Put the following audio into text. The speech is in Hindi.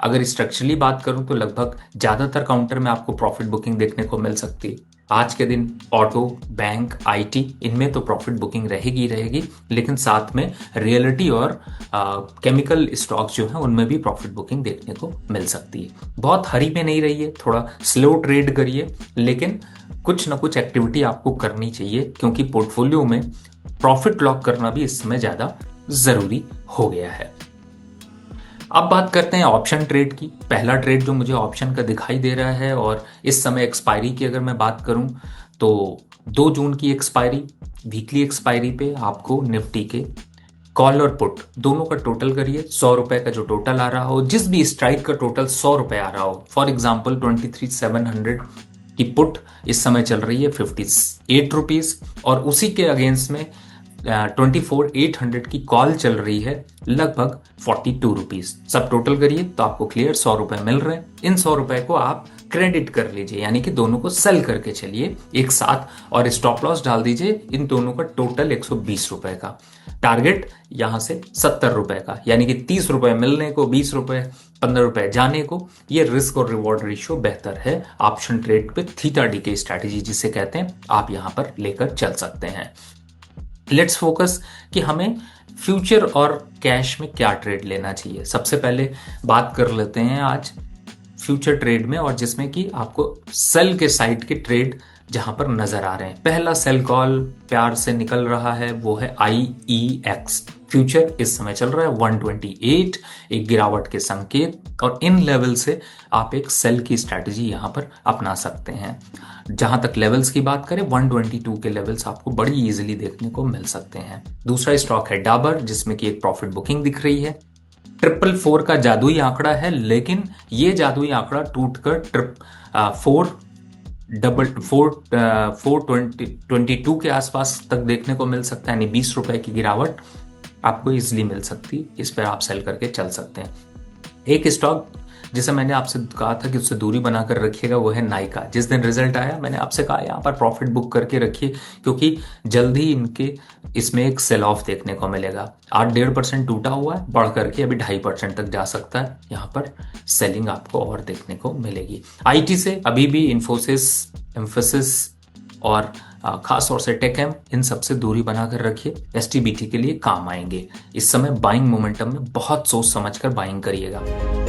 अगर स्ट्रक्चरली बात करूं तो लगभग ज़्यादातर काउंटर में आपको प्रॉफिट बुकिंग देखने को मिल सकती है। आज के दिन ऑटो, बैंक, आईटी, इनमें तो प्रॉफिट बुकिंग रहेगी रहेगी, लेकिन साथ में रियलिटी और केमिकल स्टॉक्स जो हैं उनमें भी प्रॉफिट बुकिंग देखने को मिल सकती है। बहुत हरी में नहीं रहिए, थोड़ा स्लो ट्रेड करिए, लेकिन कुछ ना कुछ एक्टिविटी आपको करनी चाहिए, क्योंकि पोर्टफोलियो में प्रॉफिट लॉक करना भी इस समय ज़्यादा ज़रूरी हो गया है। अब बात करते हैं ऑप्शन ट्रेड की। पहला ट्रेड जो मुझे ऑप्शन का दिखाई दे रहा है, और इस समय एक्सपायरी की अगर मैं बात करूं तो 2 जून की एक्सपायरी, वीकली एक्सपायरी पे आपको निफ्टी के कॉल और पुट दोनों का टोटल करिए। 100 रुपए का जो टोटल आ रहा हो, जिस भी स्ट्राइक का टोटल 100 रुपए आ रहा हो, फॉर एग्जाम्पल 23,700 की पुट इस समय चल रही है 58 रुपीज, और उसी के अगेंस्ट में 24,800 की कॉल चल रही है लगभग 42 रुपीज। सब टोटल करिए तो आपको क्लियर 100 रुपए मिल रहे हैं। इन 100 रुपए को आप क्रेडिट कर लीजिए, यानी कि दोनों को सेल करके चलिए एक साथ, और स्टॉप लॉस डाल दीजिए इन दोनों का टोटल 120 रुपए का। टारगेट यहां से 70 रुपए का, यानी कि 30 रुपए मिलने को, 20 रुपए 15 रुपए जाने को। ये रिस्क और रिवॉर्ड रेशियो बेहतर है ऑप्शन ट्रेड पे। थीटा डीके स्ट्रैटेजी जिसे कहते हैं, आप यहां पर लेकर चल सकते हैं। लेट्स फोकस कि हमें फ्यूचर और कैश में क्या ट्रेड लेना चाहिए। सबसे पहले बात कर लेते हैं आज फ्यूचर ट्रेड में, और जिसमें कि आपको सेल के साइड के ट्रेड जहां पर नजर आ रहे हैं। पहला सेल कॉल प्यार से निकल रहा है, वो है IEX फ्यूचर। इस समय चल रहा है 128, एक गिरावट के संकेत, और इन लेवल से आप एक सेल की स्ट्रैटेजी यहां पर अपना सकते हैं। जहां तक लेवल्स की बात करें, 122 के लेवल्स आपको बड़ी इजीली देखने को मिल सकते हैं। दूसरा स्टॉक है डाबर, जिसमें कि एक प्रॉफिट बुकिंग दिख रही है। 444 का जादुई आंकड़ा है, लेकिन ये जादुई आंकड़ा टूटकर 422 के आसपास तक देखने को मिल सकता है, यानी 20 रुपए की गिरावट आपको इजीली मिल सकती है। इस पर आप सेल करके चल सकते हैं। एक स्टॉक जिसे मैंने आपसे कहा था कि उससे दूरी बनाकर रखिएगा, वो है नाइका। जिस दिन रिजल्ट आया मैंने आपसे कहा यहाँ पर प्रॉफिट बुक करके रखिए, क्योंकि जल्द ही इनके इसमें एक सेल ऑफ देखने को मिलेगा। 8.5% टूटा हुआ है, बढ़ करके अभी 2.5% तक जा सकता है। यहाँ पर सेलिंग आपको और देखने को मिलेगी। आईटी से अभी भी इन्फोसिस, एम्फेसिस और खास तौर से टेकएम, इन सबसे दूरी बनाकर रखिए। एसटीबीटी के लिए काम आएंगे। इस समय बाइंग मोमेंटम में बहुत सोच समझकर बाइंग करिएगा।